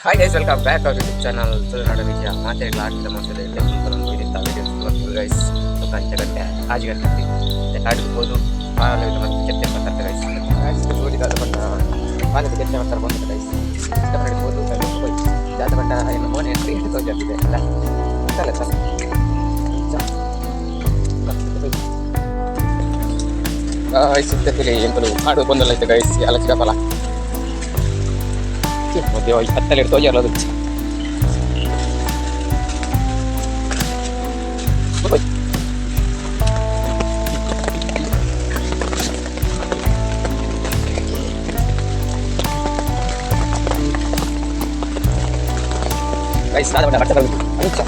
Hi guys, welcome back to our YouTube channel. ತುಳುನಾಡ ವಿಜಯ ಮಾತಾಡಲು ಆಡಿದ ಮಸಾಲೆ ಒಂದು ವಿಡಿಯೋ ಬರ್ತೀವಿ ಗೈಸ್. ಕಂಚ ಗಂಟೆ ಆಜು ಗಂಟೆ ಆಡಿರ್ಬೋದು ಪಾಲು ಮತ್ತು ಕೆತ್ತೆ ಮಾತಾಡ್ತಾರೆ ಗೈಸ್. ಗೈಸ್ ಓಡಿದಾದ ಬಂದ ಪಾಲದ ಕೆತ್ತೆ ಮಾತಾಡ್ತಾರೆ ಬಂದ ಗೈಸ್. ಇಷ್ಟ ಮಾಡಿರ್ಬೋದು ಜಾತ ಬಂದ ಏನು ಮೋನೆ ಅಂತ ಎಷ್ಟು ತೋಜಾಗಿದೆ ಅಲ್ಲ ಸಲ ಸಲ ಗೈಸ್ ಇತ್ತಲ್ಲಿ ಎಂತಲು ಆಡು ಬಂದಲ್ಲ ಐತೆ ಗೈಸ್ ಎಲ್ಲ ಚಿಕ್ಕಪ್ಪಲ್ಲ ಮತ್ತೆ ಹತ್ತಲ್ಲಿ ಇಡ್ತೋ ಜರದು guys nada benar baca lucu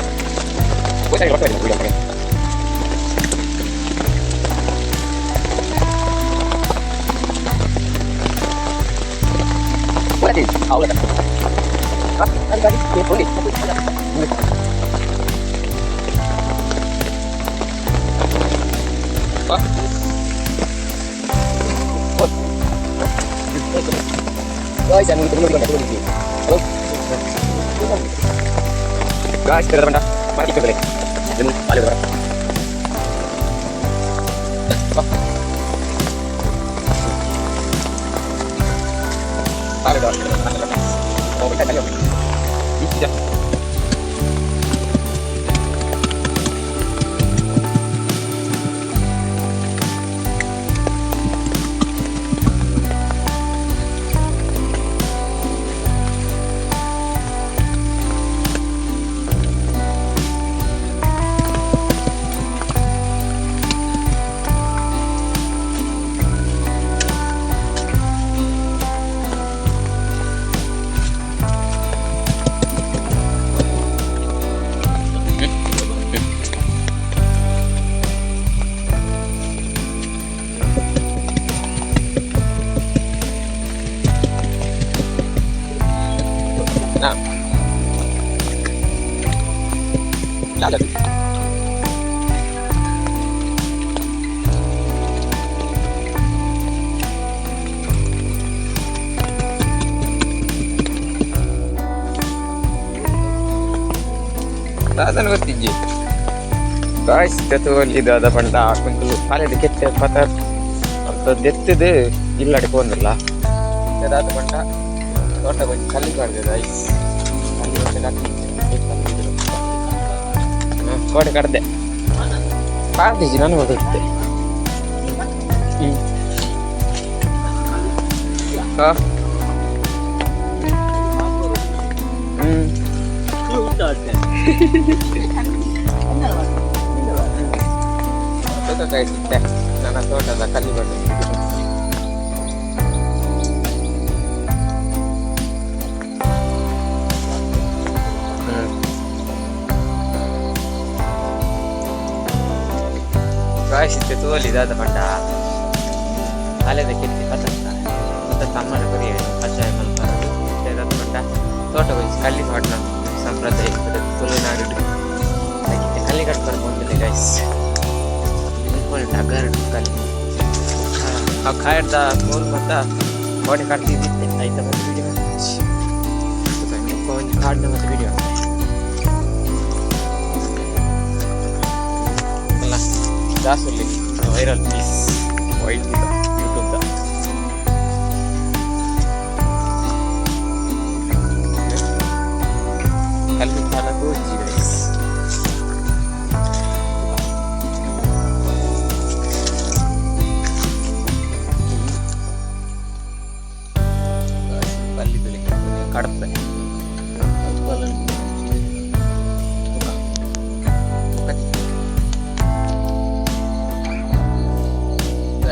gue cari waktu aja udah boleh awal dah tadi dia boleh guys jangan lupa halo guys kita teman mari kita beli ini paling berapa paling berapa oh kita tanya ini sudah nah ada Tasan ಗೊತ್ತಿಜ್ಜಿ guys ತೆತುವಲ್ಲಿ ಇದಾದ ಪಂಡ ಕುಂತಲು college ಕೆತ್ತೆ ಪತ ಅಂತ ದೆತ್ತಿದು ಇಲ್ಲಡೆ ಹೋಗಿಲ್ಲ ಇದಾದ ಪಂಡ ತೋಟ ಬಂದು ಕಲ್ಲಿ ಕಾಡ್ದೆ ಗಾಯ್ಸ್ ಕೋಟೆ ಕಡ್ದೆ ಕಾಡ್ದಿಜ್ಜಿ ನಾನು ಹೋಗುತ್ತೆ ಕಾಯಿಸುತ್ತೆ ನನ್ನ ತೋಟದ ಕಲ್ಲಿ ಬಂದು ಕಾಯಿಸುತ್ತೆ ತೋಲಿದಾದ ಪಂಡ ಅಲೆದ ಕೆತ್ತಿ ಪಸಂತ ಮತ್ತು ತಮ್ಮನ ಗುರಿ ಕಷಾಯ ಮಲ್ಪಾದ ಪಂಡ ತೋಟ ಹೋಗಿ ಕಲ್ಲಿ ಮಾಡಿನ ಸಂಪ್ರದಾಯ ತುಳುನಾಡು ಕಲ್ಲಿ ಕಟ್ಕೊಂಡು ಬಂದಿದೆ ಗೈಸ್ ಅಗರ್ ಕಲ್ಲಿ ಆ ಕಾಯ್ದ ಕೋಲ್ ಮತ್ತು ಗೋಡೆ ಕಟ್ತಿದ್ದಿತ್ತೆ ಆಯ್ತಾ ಮತ್ತು ವಿಡಿಯೋ ಒಂದು ಕಾಡಿನ ಮತ್ತು ವಿಡಿಯೋ ಅಲ್ಲ ಜಾಸ್ತಿ ವೈರಲ್ ಪೀಸ್ ವೈಟ್ ಯೂಟ್ಯೂಬ್ದ ಕಲ್ಲಿ ಕಾಲ ತೋರಿಸಿ ಗೈಸ್ ಕಡಪೆ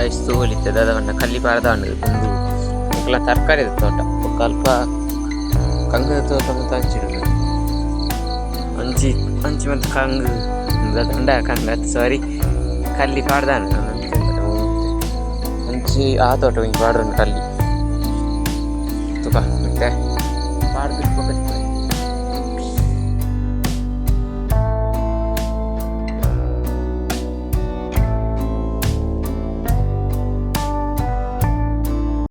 ಎಷ್ಟು ಒಲಿತದೆ ಅದನ್ನು ಕಲ್ಲಿ ಪಾರದ ಒಂದು ಮುಕ್ಕಲ ತರಕಾರಿ ತೋಟ ಸ್ವಲ್ಪ ಕಂಗದ ತೋಟ ಮತ್ತು ಹಂಚಿಡು ಹಂಚಿ ಹಂಚಿ ಮತ್ತು ಕಂಗು ದಂಡ ಕಂಗ ಸಾರಿ ಕಲ್ಲಿ ಪಾಡ್ದ ಹಂಚಿ ಆ ತೋಟ ಹಿಂಗೆ ಪಾಡ್ರ ಕಲ್ಲಿ ತುಕ ಮತ್ತೆ ಪಾಡ್ದು